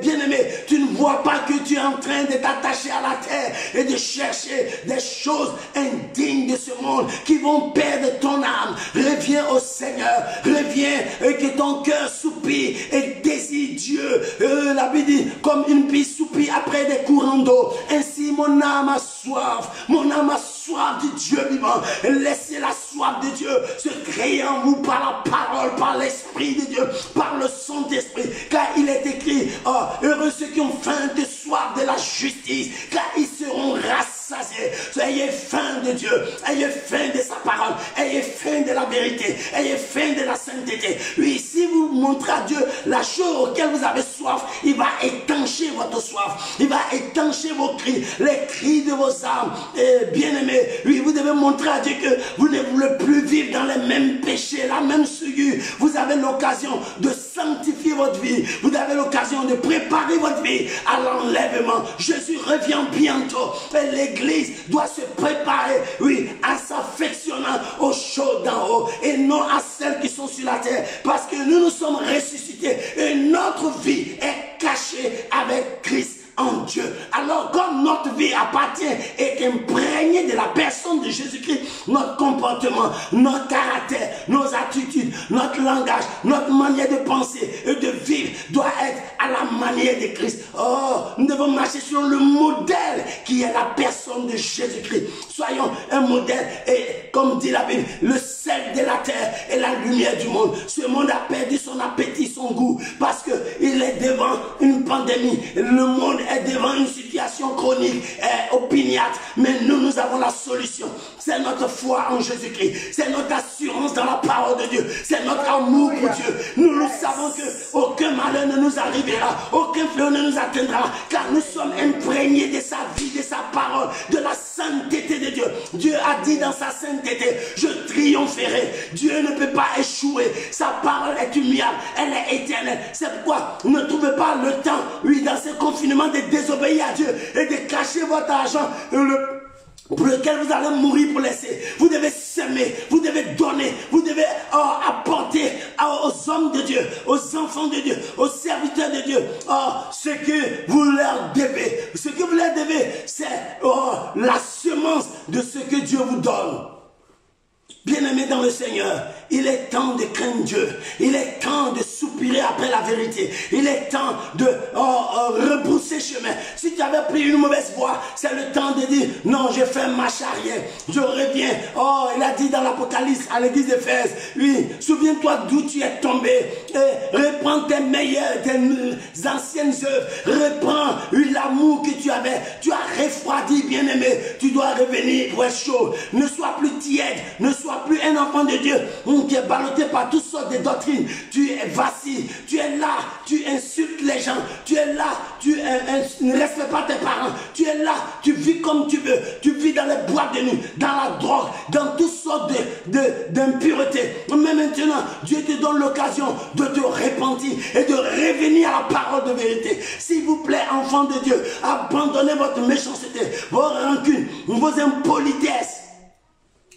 Bien aimé, tu ne vois pas que tu es en train de t'attacher à la terre et de chercher des choses indignes de ce monde qui vont perdre ton âme. Reviens au Seigneur, reviens et que ton cœur soupire et désire Dieu. La Bible dit, comme une bille soupire après des courants d'eau, ainsi mon âme a soif, mon âme a soif du Dieu vivant. Laissez la soif de Dieu se créer en vous par la parole, par l'Esprit de Dieu, par le Saint-Esprit, car il est écrit, oh, heureux ceux qui ont faim de soif de la justice, car ils seront rassasiés. Ayez faim de Dieu, ayez faim de sa parole, ayez faim de la vérité, ayez faim de la sainteté. Oui, si vous montrez à Dieu la chose auquel vous avez soif, il va étancher votre soif, il va étancher vos cris, les cris de vos âmes. Et bien aimé, oui, vous devez montrer à Dieu que vous ne voulez plus vivre dans les mêmes péchés, la même souillure. Vous avez l'occasion de sanctifier votre vie, vous avez l'occasion de préparer votre vie à l'enlèvement. Jésus revient bientôt et l'église doit se préparer, oui, en s'affectionnant aux choses d'en haut et non à celles qui sont sur la terre, parce que nous sommes ressuscités et notre vie est cachée avec Christ en Dieu. Alors, comme notre vie appartient et est imprégnée de la personne de Jésus-Christ, notre comportement, notre caractère, nos attitudes, notre langage, notre manière de penser et de vivre doit être à la manière de Christ. Oh, nous devons marcher sur le modèle qui est la personne de Jésus-Christ. Soyons un modèle et, comme dit la Bible, le sel de la terre et la lumière du monde. Ce monde a perdu son appétit, son goût, parce qu'il est devant une pandémie. Le monde est devant une situation chronique, opiniâtre, mais nous avons la solution. C'est notre foi en Jésus-Christ, c'est notre assurance dans la parole de Dieu, c'est notre amour pour Dieu. Nous savons que aucun malheur ne nous arrivera, aucun fléau ne nous atteindra, car nous sommes imprégnés de sa vie, de sa parole, de la sainteté de Dieu. Dieu a dit dans sa sainteté, je triompherai. Dieu ne peut pas échouer, sa parole est immuable, elle est éternelle. C'est pourquoi ne trouvez pas le temps, oui, dans ce confinement, de désobéir à Dieu et de cacher votre argent pour lequel vous allez mourir pour laisser. Vous devez s'aimer, vous devez donner, vous devez apporter aux hommes de Dieu, aux enfants de Dieu, aux serviteurs de Dieu, ce que vous leur devez. Ce que vous leur devez, c'est la semence de ce que Dieu vous donne. Bien-aimés dans le Seigneur, il est temps de craindre Dieu. Il est temps de soupirer après la vérité. Il est temps de rebrousser chemin. Si tu avais pris une mauvaise voie, c'est le temps de dire, non, je fais marche arrière. Je reviens. Il a dit dans l'Apocalypse à l'église d'Éphèse, oui, souviens-toi d'où tu es tombé. Et reprends tes meilleures, tes anciennes œuvres. Reprends l'amour que tu avais. Tu as refroidi, bien-aimé. Tu dois revenir pour être chaud. Ne sois plus tiède. Ne sois plus un enfant de Dieu qui est ballotté par toutes sortes de doctrines. Tu es vacille, tu es là, tu insultes les gens, tu es là, tu ne respectes pas tes parents, tu es là, tu vis comme tu veux, tu vis dans les boîtes de nuit, dans la drogue, dans toutes sortes d'impuretés. Mais maintenant, Dieu te donne l'occasion de te repentir et de revenir à la parole de vérité. S'il vous plaît, enfants de Dieu, abandonnez votre méchanceté, vos rancunes, vos impolitesses.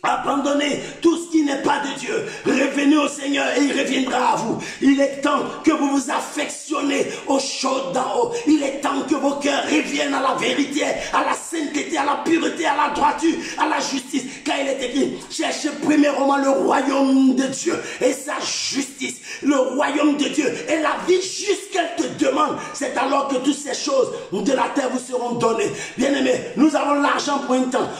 Abandonnez tout ce qui n'est pas de Dieu. Revenez au Seigneur et il reviendra à vous. Il est temps que vous vous affectionnez aux choses d'en haut. Il est temps que vos cœurs reviennent à la vérité, à la sainteté, à la pureté, à la droiture, à la justice. Car il est écrit, cherchez premièrement le royaume de Dieu et sa justice. Le royaume de Dieu et la vie juste qu'elle te demande. C'est alors que toutes ces choses de la terre vous seront données. Bien-aimés, nous avons l'argent pour un temps.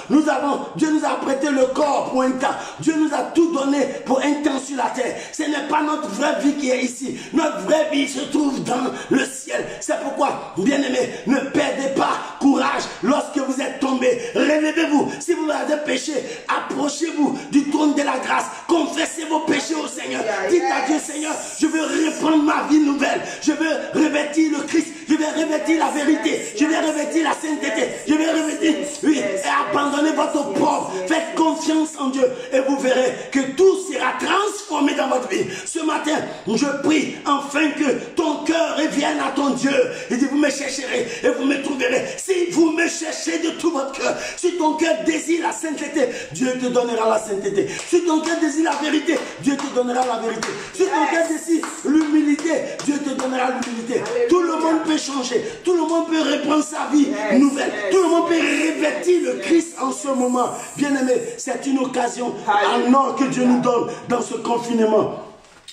Dieu nous a prêté le corps pour un temps. Dieu nous a tout donné pour un temps sur la terre. Ce n'est pas notre vraie vie qui est ici. Notre vraie vie se trouve dans le ciel. C'est pourquoi, bien-aimés, ne perdez pas courage lorsque vous êtes tombés. Relevez-vous. Si vous avez péché, approchez-vous du trône de la grâce. Confessez vos péchés au Seigneur. Dites à Dieu, Seigneur, je veux reprendre ma vie nouvelle. Je veux revêtir le Christ. Je vais revêtir la vérité. Je vais revêtir la sainteté. Je vais revêtir, oui, et abandonner votre pauvre. Faites confiance en Dieu et vous verrez que tout sera transformé dans votre vie. Ce matin, je prie enfin que ton cœur revienne à ton Dieu. Il dit, vous me chercherez et vous me trouverez. Si vous me cherchez de tout votre cœur, si ton cœur désire la sainteté, Dieu te donnera la sainteté. Si ton cœur désire la vérité, Dieu te donnera la vérité. Si ton cœur désire l'humilité, Dieu te donnera l'humilité. Tout le monde peut changer. Tout le monde peut reprendre sa vie nouvelle. Tout le monde peut revêtir le Christ en ce moment. Bien-aimé, c'est une occasion en or que Dieu nous donne dans ce confinement.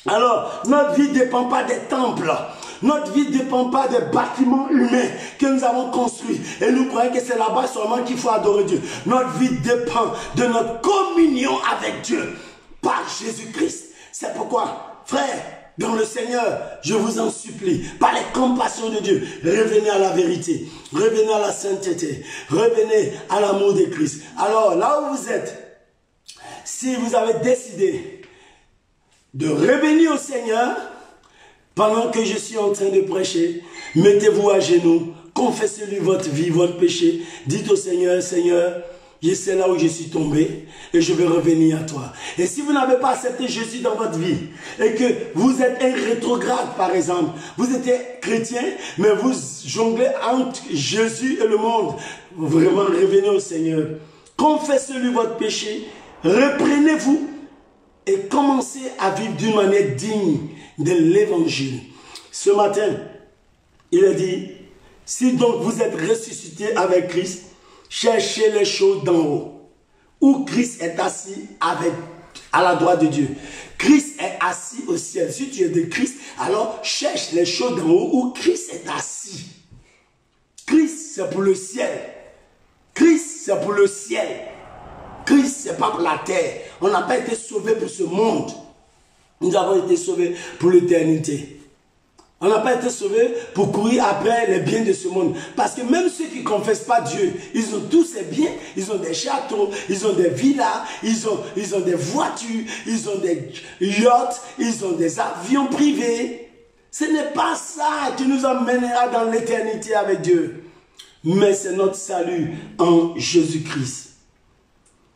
Alors, notre vie ne dépend pas des temples. Notre vie ne dépend pas des bâtiments humains que nous avons construits. Et nous croyons que c'est là-bas seulement qu'il faut adorer Dieu. Notre vie dépend de notre communion avec Dieu par Jésus-Christ. C'est pourquoi, frère, dans le Seigneur, je vous en supplie, par les compassions de Dieu, revenez à la vérité, revenez à la sainteté, revenez à l'amour de Christ. Alors, là où vous êtes, si vous avez décidé de revenir au Seigneur, pendant que je suis en train de prêcher, mettez-vous à genoux, confessez-lui votre vie, votre péché, dites au Seigneur, Seigneur, je sais là où je suis tombé et je vais revenir à toi. Et si vous n'avez pas accepté Jésus dans votre vie et que vous êtes un rétrograde par exemple, vous êtes chrétien mais vous jonglez entre Jésus et le monde, vraiment revenez au Seigneur. Confessez-lui votre péché, reprenez-vous et commencez à vivre d'une manière digne de l'évangile. Ce matin, il a dit, si donc vous êtes ressuscité avec Christ, cherchez les choses d'en haut, où Christ est assis à la droite de Dieu. Christ est assis au ciel. Si tu es de Christ, alors cherche les choses d'en haut, où Christ est assis. Christ, c'est pour le ciel. Christ, c'est pour le ciel. Christ, c'est pas pour la terre. On n'a pas été sauvés pour ce monde. Nous avons été sauvés pour l'éternité. On n'a pas été sauvés pour courir après les biens de ce monde. Parce que même ceux qui ne confessent pas Dieu, ils ont tous ces biens. Ils ont des châteaux, ils ont des villas, ils ont des voitures, ils ont des yachts, ils ont des avions privés. Ce n'est pas ça qui nous emmènera dans l'éternité avec Dieu. Mais c'est notre salut en Jésus-Christ.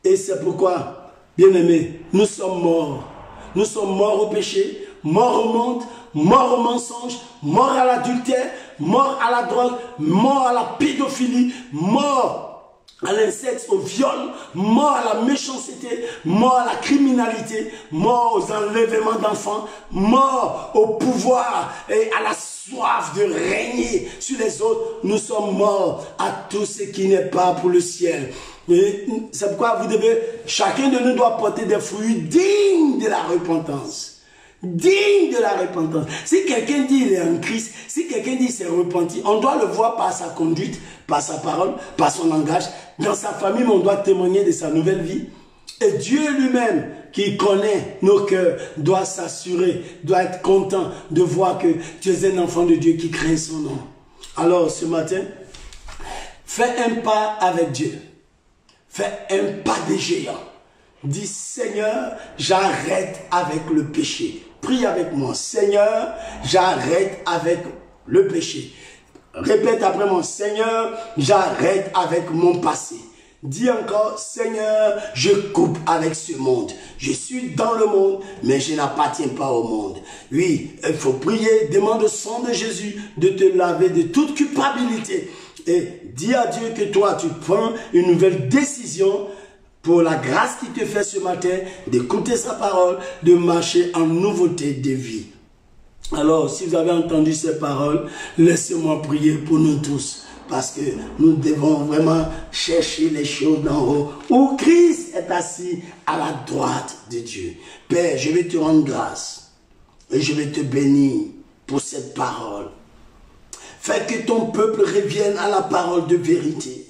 Et c'est pourquoi, bien-aimés, nous sommes morts. Nous sommes morts au péché, morts au monde, morts au mensonge, morts à l'adultère, morts à la drogue, morts à la pédophilie, morts à l'incestueux, au viol, mort à la méchanceté, mort à la criminalité, mort aux enlèvements d'enfants, mort au pouvoir et à la soif de régner sur les autres. Nous sommes morts à tout ce qui n'est pas pour le ciel. C'est pourquoi vous devez, chacun de nous doit porter des fruits dignes de la repentance. Digne de la repentance. Si quelqu'un dit il est en Christ, si quelqu'un dit il s'est repenti, on doit le voir par sa conduite, par sa parole, par son langage. Dans sa famille, on doit témoigner de sa nouvelle vie. Et Dieu lui-même, qui connaît nos cœurs, doit s'assurer, doit être content de voir que tu es un enfant de Dieu qui craint son nom. Alors, ce matin, fais un pas avec Dieu. Fais un pas de géant. Dis, Seigneur, j'arrête avec le péché. Prie avec moi. Seigneur, j'arrête avec le péché. Répète après moi. Seigneur, j'arrête avec mon passé. Dis encore, Seigneur, je coupe avec ce monde. Je suis dans le monde, mais je n'appartiens pas au monde. Oui, il faut prier. Demande au sang de Jésus de te laver de toute culpabilité. Et dis à Dieu que toi, tu prends une nouvelle décision pour la grâce qu'il te fait ce matin, d'écouter sa parole, de marcher en nouveauté de vie. Alors, si vous avez entendu ces paroles, laissez-moi prier pour nous tous, parce que nous devons vraiment chercher les choses d'en haut, où Christ est assis à la droite de Dieu. Père, je vais te rendre grâce, et je vais te bénir pour cette parole. Fais que ton peuple revienne à la parole de vérité.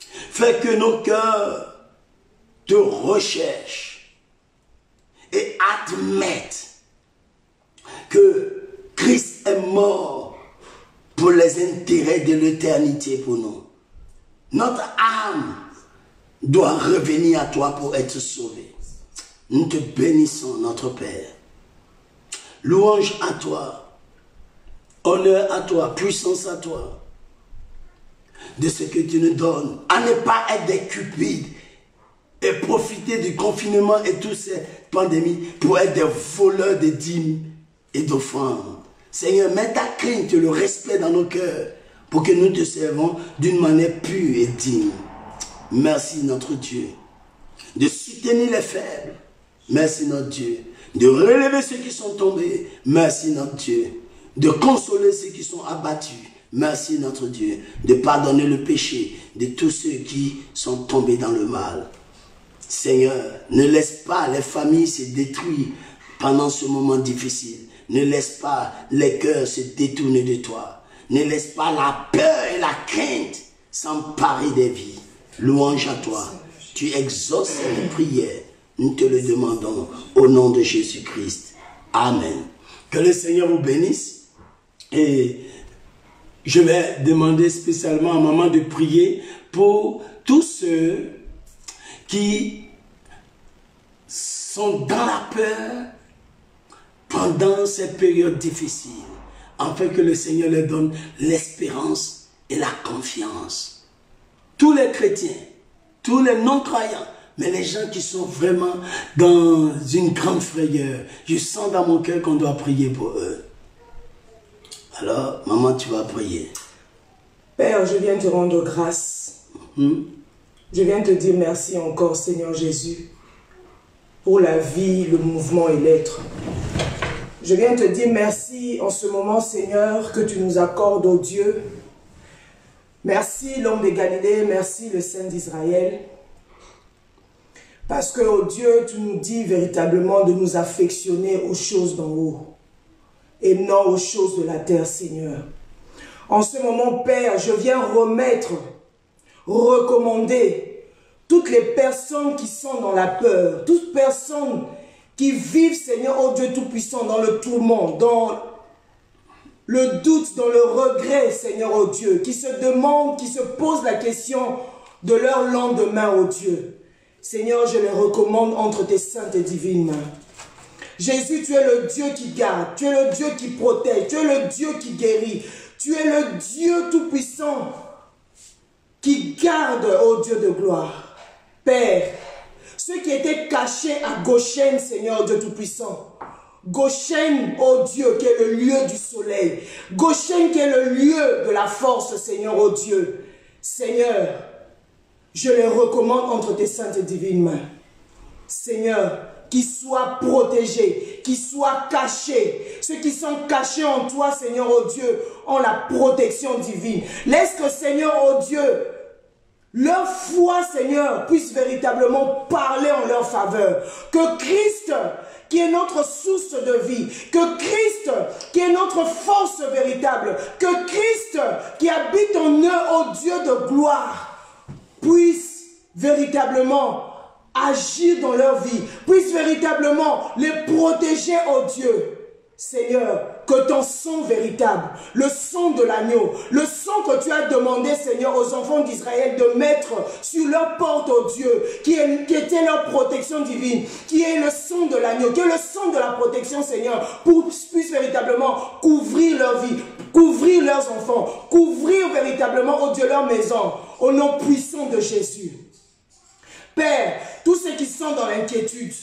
Fais que nos cœurs te recherche et admette que Christ est mort pour les intérêts de l'éternité pour nous. Notre âme doit revenir à toi pour être sauvée. Nous te bénissons, notre Père. Louange à toi, honneur à toi, puissance à toi, de ce que tu nous donnes, à ne pas être des cupides, et profiter du confinement et toutes ces pandémies pour être des voleurs de dîmes et d'offrandes. Seigneur, mets ta crainte et le respect dans nos cœurs pour que nous te servons d'une manière pure et digne. Merci notre Dieu de soutenir les faibles. Merci notre Dieu de relever ceux qui sont tombés. Merci notre Dieu de consoler ceux qui sont abattus. Merci notre Dieu de pardonner le péché de tous ceux qui sont tombés dans le mal. Seigneur, ne laisse pas les familles se détruire pendant ce moment difficile. Ne laisse pas les cœurs se détourner de toi. Ne laisse pas la peur et la crainte s'emparer des vies. Louange à toi. Tu exauces les prières. Nous te le demandons au nom de Jésus-Christ. Amen. Que le Seigneur vous bénisse. Et je vais demander spécialement à maman de prier pour tous ceux qui sont dans la peur pendant cette période difficile, afin que le Seigneur leur donne l'espérance et la confiance. Tous les chrétiens, tous les non-croyants, mais les gens qui sont vraiment dans une grande frayeur, je sens dans mon cœur qu'on doit prier pour eux. Alors, maman, tu vas prier. Père, je viens te rendre grâce. Je viens te dire merci encore, Seigneur Jésus, pour la vie, le mouvement et l'être. Je viens te dire merci en ce moment, Seigneur, que tu nous accordes, ô Dieu. Merci, l'homme de Galilée, merci, le Saint d'Israël. Parce que, ô Dieu, tu nous dis véritablement de nous affectionner aux choses d'en haut et non aux choses de la terre, Seigneur. En ce moment, Père, je viens recommander toutes les personnes qui sont dans la peur, toutes personnes qui vivent, Seigneur, oh Dieu Tout-Puissant, dans le tourment, dans le doute, dans le regret, Seigneur, oh Dieu, qui se demandent, qui se posent la question de leur lendemain, oh Dieu. Seigneur, je les recommande entre tes saintes et divines mains. Jésus, tu es le Dieu qui garde, tu es le Dieu qui protège, tu es le Dieu qui guérit, tu es le Dieu Tout-Puissant qui garde, ô Dieu de gloire. Père, ceux qui étaient cachés à Goshen, Seigneur Dieu Tout-Puissant, Goshen, ô Dieu, qui est le lieu du soleil, Goshen qui est le lieu de la force, Seigneur, ô Dieu. Seigneur, je les recommande entre tes saintes et divines mains. Seigneur, qu'ils soient protégés, qu'ils soient cachés. Ceux qui sont cachés en toi, Seigneur, oh Dieu, ont la protection divine. Laisse que, Seigneur, oh Dieu, leur foi, Seigneur, puisse véritablement parler en leur faveur. Que Christ, qui est notre source de vie, que Christ, qui est notre force véritable, que Christ, qui habite en eux, ô Dieu de gloire, puisse véritablement agir dans leur vie, puisse véritablement les protéger, ô Dieu. Seigneur, que ton sang véritable, le sang de l'agneau, le sang que tu as demandé, Seigneur, aux enfants d'Israël de mettre sur leur porte, ô Dieu, qui était leur protection divine, qui est le sang de l'agneau, qui est le sang de la protection, Seigneur, puisse véritablement couvrir leur vie, couvrir leurs enfants, couvrir véritablement, ô Dieu, leur maison, au nom puissant de Jésus. Père, tous ceux qui sont dans l'inquiétude,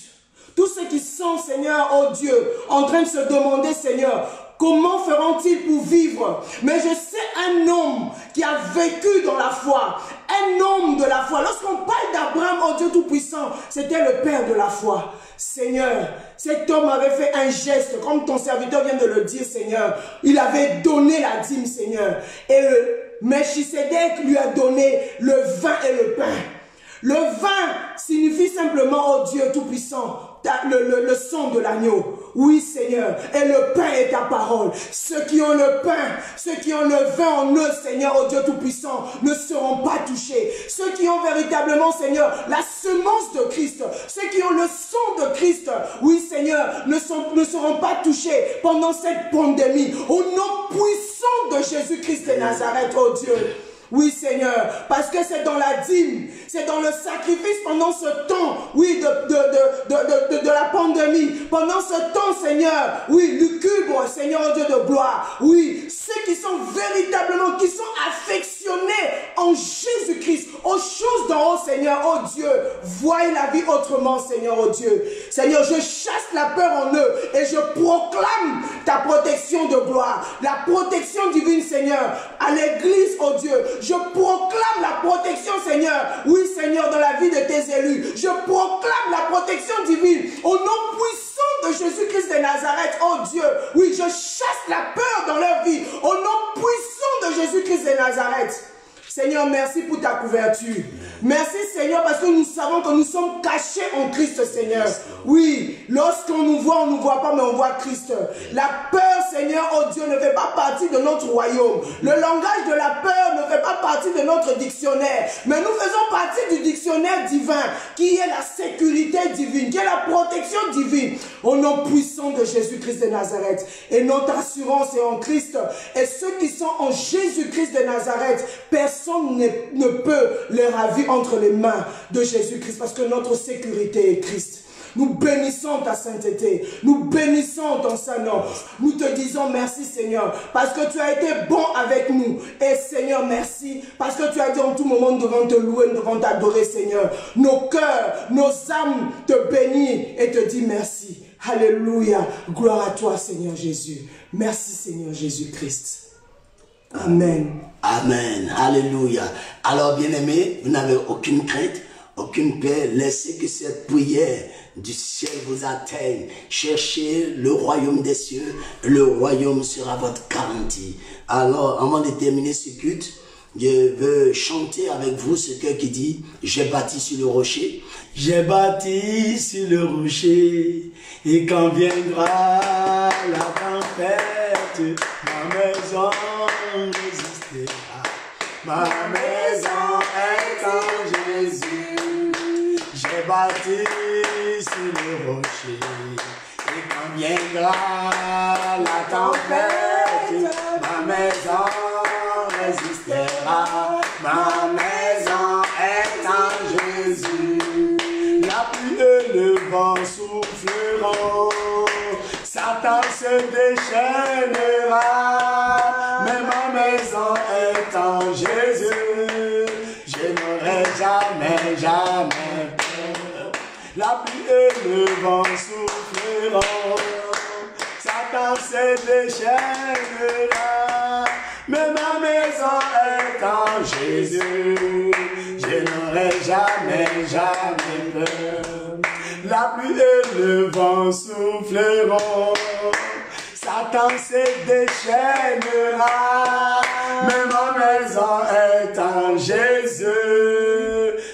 tous ceux qui sont, Seigneur, oh Dieu, en train de se demander, Seigneur, comment feront-ils pour vivre? Mais je sais un homme qui a vécu dans la foi, un homme de la foi. Lorsqu'on parle d'Abraham, oh Dieu Tout-Puissant, c'était le père de la foi. Seigneur, cet homme avait fait un geste, comme ton serviteur vient de le dire, Seigneur. Il avait donné la dîme, Seigneur. Et Melchisédek lui a donné le vin et le pain. Le vin signifie simplement, oh Dieu Tout-Puissant, le sang de l'agneau. Oui, Seigneur. Et le pain est ta parole. Ceux qui ont le pain, ceux qui ont le vin en eux, Seigneur, oh Dieu Tout-Puissant, ne seront pas touchés. Ceux qui ont véritablement, Seigneur, la semence de Christ, ceux qui ont le sang de Christ, oui, Seigneur, ne seront pas touchés pendant cette pandémie. Au nom puissant de Jésus-Christ de Nazareth, oh Dieu. Oui, Seigneur, parce que c'est dans la dîme, c'est dans le sacrifice pendant ce temps, oui, de la pandémie, pendant ce temps, Seigneur, oui, lugubre, Seigneur Dieu de gloire, oui, ceux qui sont véritablement, qui sont affectionnés en Jésus-Christ, aux choses d'en haut, Seigneur, oh Dieu, voyez la vie autrement, Seigneur, oh Dieu. Seigneur, je chasse la peur en eux et je proclame ta protection de gloire, la protection divine, Seigneur, à l'église, oh Dieu. Je proclame la protection, Seigneur. Oui, Seigneur, dans la vie de tes élus. Je proclame la protection divine au nom puissant de Jésus-Christ de Nazareth. Oh Dieu, oui, je chasse la peur dans leur vie au nom puissant de Jésus-Christ de Nazareth. Seigneur, merci pour ta couverture. Merci, Seigneur, parce que nous savons que nous sommes cachés en Christ, Seigneur. Oui, lorsqu'on nous voit, on ne nous voit pas, mais on voit Christ. La peur, Seigneur, oh Dieu, ne fait pas partie de notre royaume. Le langage de la peur ne fait pas partie de notre dictionnaire. Mais nous faisons partie du dictionnaire divin, qui est la sécurité divine, qui est la protection divine. Au nom puissant de Jésus-Christ de Nazareth. Et notre assurance est en Christ. Et ceux qui sont en Jésus-Christ de Nazareth, personne ne peut les ravir entre les mains de Jésus-Christ, parce que notre sécurité est Christ. Nous bénissons ta sainteté, nous bénissons ton Saint-Nom. Nous te disons merci, Seigneur, parce que tu as été bon avec nous. Et Seigneur, merci, parce que tu as dit en tout moment, nous devons te louer, nous devons t'adorer, Seigneur. Nos cœurs, nos âmes te bénissent et te disent merci. Alléluia, gloire à toi, Seigneur Jésus. Merci, Seigneur Jésus-Christ. Amen. Amen. Alléluia. Alors, bien-aimés, vous n'avez aucune crainte, aucune peur. Laissez que cette prière du ciel vous atteigne. Cherchez le royaume des cieux. Le royaume sera votre garantie. Alors, avant de terminer ce culte, je veux chanter avec vous ce cœur qui dit « J'ai bâti sur le rocher ». J'ai bâti sur le rocher, et quand viendra la tempête, ma maison résistera. Ma maison est en Jésus. J'ai bâti sur le rocher, et quand viendra la tempête, ma maison résistera. Ma maison est en Jésus. La pluie et le vent souffleront, Satan se déchaînera, mais ma maison est en Jésus. Je n'aurai jamais, jamais peur. La pluie et le vent souffleront, Satan se déchaînera, mais ma maison est en Jésus. Je n'aurai n'aurai jamais, jamais peur. La pluie et le vent souffleront, Satan se déchaînera, mais ma maison est en Jésus.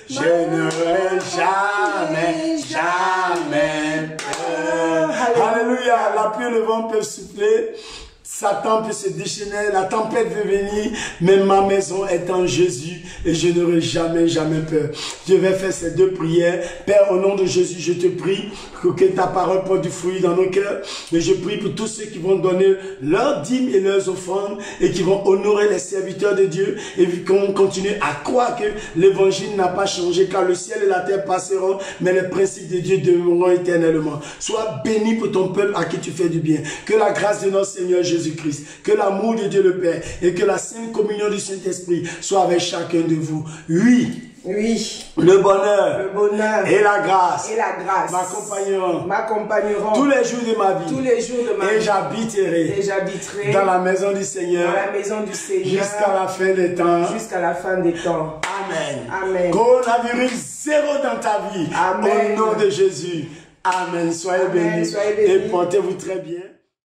Je n'aurai jamais, jamais peur. Alléluia, la pluie et le vent peuvent souffler. Satan peut se déchaîner, la tempête veut venir, mais ma maison est en Jésus et je n'aurai jamais, jamais peur. Je vais faire ces deux prières. Père, au nom de Jésus, je te prie que ta parole porte du fruit dans nos cœurs. Et je prie pour tous ceux qui vont donner leurs dîmes et leurs offrandes et qui vont honorer les serviteurs de Dieu et qui vont continuer à croire que l'évangile n'a pas changé, car le ciel et la terre passeront, mais les principes de Dieu demeureront éternellement. Sois béni pour ton peuple à qui tu fais du bien. Que la grâce de notre Seigneur Jésus-Christ, que l'amour de Dieu le Père et que la sainte communion du Saint-Esprit soit avec chacun de vous. Oui. Oui. Le bonheur. Le bonheur. Et la grâce. Et la grâce. M'accompagneront. Tous les jours de ma vie. Tous les jours de ma vie. Et j'habiterai. Dans la maison du Seigneur. Dans la maison du Seigneur. Jusqu'à la fin des temps. Jusqu'à la fin des temps. Amen. Amen. Coronavirus zéro dans ta vie. Amen. Au nom de Jésus. Amen. Soyez bénis. Soyez bénis. Et portez-vous très bien.